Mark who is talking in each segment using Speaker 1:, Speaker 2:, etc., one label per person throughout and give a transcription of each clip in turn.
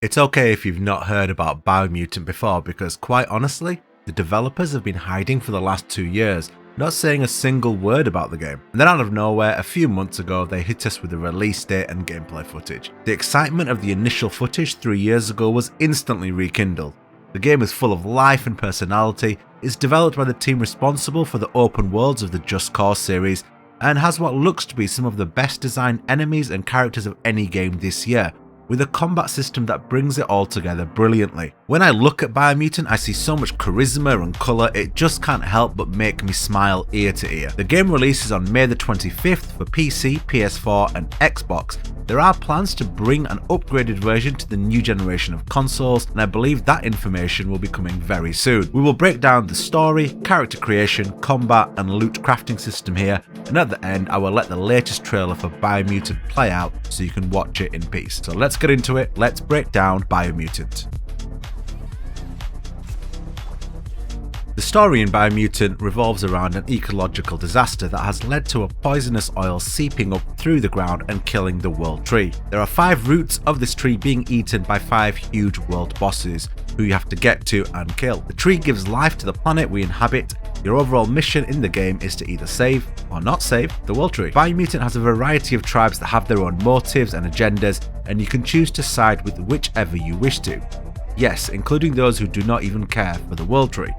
Speaker 1: It's okay if you've not heard about Biomutant before, because quite honestly, the developers have been hiding for the last 2 years, not saying a single word about the game. And then out of nowhere, a few months ago, they hit us with a release date and gameplay footage. The excitement of the initial footage 3 years ago was instantly rekindled. The game is full of life and personality, is developed by the team responsible for the open worlds of the Just Cause series, and has what looks to be some of the best designed enemies and characters of any game this year, with a combat system that brings it all together brilliantly. When I look at Biomutant, I see so much charisma and colour, it just can't help but make me smile ear to ear. The game releases on May the 25th for PC, PS4 and Xbox. There are plans to bring an upgraded version to the new generation of consoles, and I believe that information will be coming very soon. We will break down the story, character creation, combat and loot crafting system here, and at the end I will let the latest trailer for Biomutant play out so you can watch it in peace. So let's get into it, let's break down Biomutant. The story in Biomutant revolves around an ecological disaster that has led to a poisonous oil seeping up through the ground and killing the world tree. There are 5 roots of this tree being eaten by 5 huge world bosses who you have to get to and kill. The tree gives life to the planet we inhabit. Your overall mission in the game is to either save or not save the world tree. Biomutant has a variety of tribes that have their own motives and agendas, and you can choose to side with whichever you wish to. Yes, including those who do not even care for the world tree.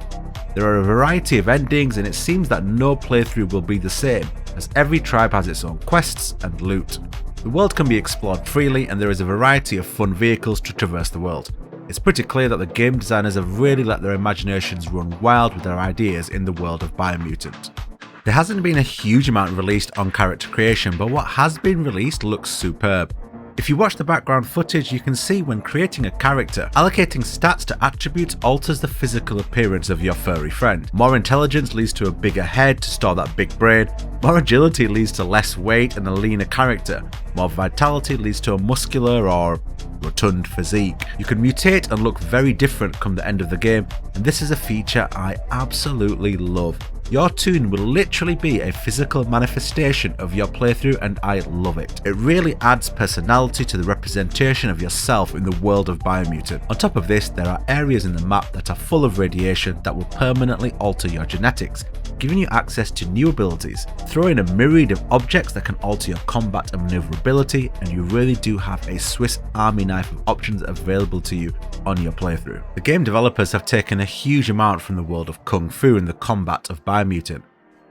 Speaker 1: There are a variety of endings, and it seems that no playthrough will be the same, as every tribe has its own quests and loot. The world can be explored freely, and there is a variety of fun vehicles to traverse the world. It's pretty clear that the game designers have really let their imaginations run wild with their ideas in the world of Biomutant. There hasn't been a huge amount released on character creation, but what has been released looks superb. If you watch the background footage, you can see when creating a character, allocating stats to attributes alters the physical appearance of your furry friend. More intelligence leads to a bigger head to store that big brain, more agility leads to less weight and a leaner character, more vitality leads to a muscular or rotund physique. You can mutate and look very different come the end of the game, and this is a feature I absolutely love. Your toon will literally be a physical manifestation of your playthrough, and I love it. It really adds personality to the representation of yourself in the world of Biomutant. On top of this, there are areas in the map that are full of radiation that will permanently alter your genetics, giving you access to new abilities. Throw in a myriad of objects that can alter your combat and maneuverability, and you really do have a Swiss Army knife of options available to you on your playthrough. The game developers have taken a huge amount from the world of Kung Fu in the combat of Biomutant.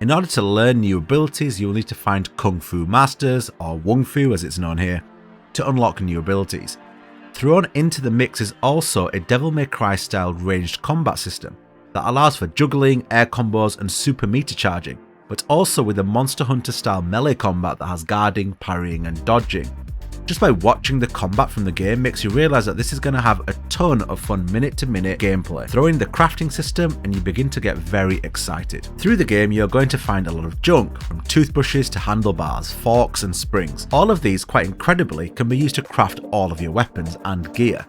Speaker 1: In order to learn new abilities, you will need to find Kung Fu Masters, or Wung Fu as it's known here, to unlock new abilities. Thrown into the mix is also a Devil May Cry style ranged combat system that allows for juggling, air combos and super meter charging, but also with a Monster Hunter style melee combat that has guarding, parrying and dodging. Just by watching the combat from the game makes you realise that this is going to have a ton of fun minute to minute gameplay. Throw in the crafting system and you begin to get very excited. Through the game you're going to find a lot of junk, from toothbrushes to handlebars, forks and springs. All of these, quite incredibly, can be used to craft all of your weapons and gear.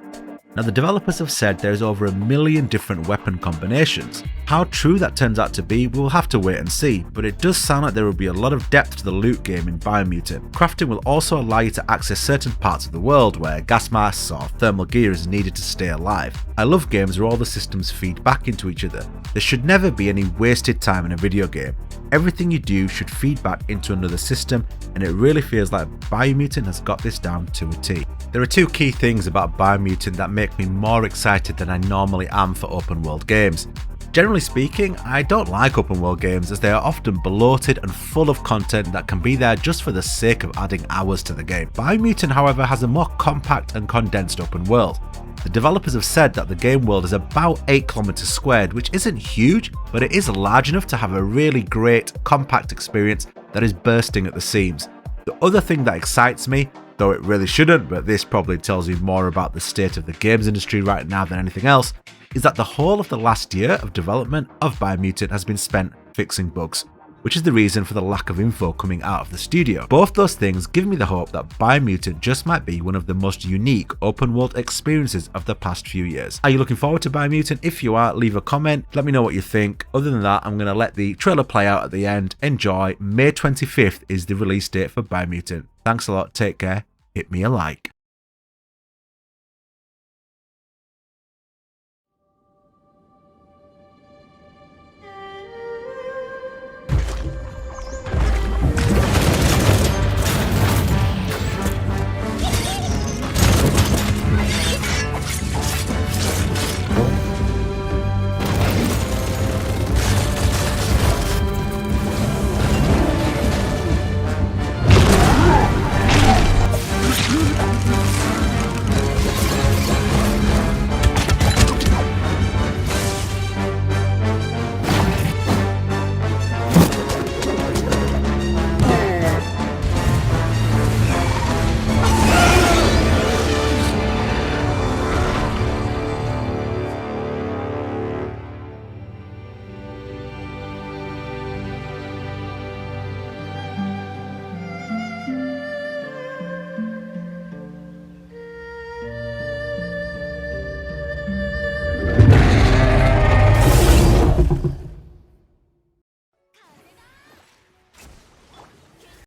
Speaker 1: Now the developers have said there's over 1 million different weapon combinations. How true that turns out to be, we'll have to wait and see, but it does sound like there will be a lot of depth to the loot game in Biomutant. Crafting will also allow you to access certain parts of the world where gas masks or thermal gear is needed to stay alive. I love games where all the systems feed back into each other. There should never be any wasted time in a video game. Everything you do should feed back into another system, and it really feels like Biomutant has got this down to a T. There are 2 key things about Biomutant that make me more excited than I normally am for open world games. Generally speaking, I don't like open world games as they are often bloated and full of content that can be there just for the sake of adding hours to the game. Biomutant, however, has a more compact and condensed open world. The developers have said that the game world is about 8 kilometers squared, which isn't huge, but it is large enough to have a really great, compact experience that is bursting at the seams. The other thing that excites me, though it really shouldn't, but this probably tells you more about the state of the games industry right now than anything else, is that the whole of the last year of development of Biomutant has been spent fixing bugs, which is the reason for the lack of info coming out of the studio. Both those things give me the hope that Biomutant just might be one of the most unique open world experiences of the past few years. Are you looking forward to Biomutant? If you are, leave a comment, let me know what you think. Other than that, I'm going to let the trailer play out at the end. Enjoy. May 25th is the release date for Biomutant. Thanks a lot, take care, hit me a like.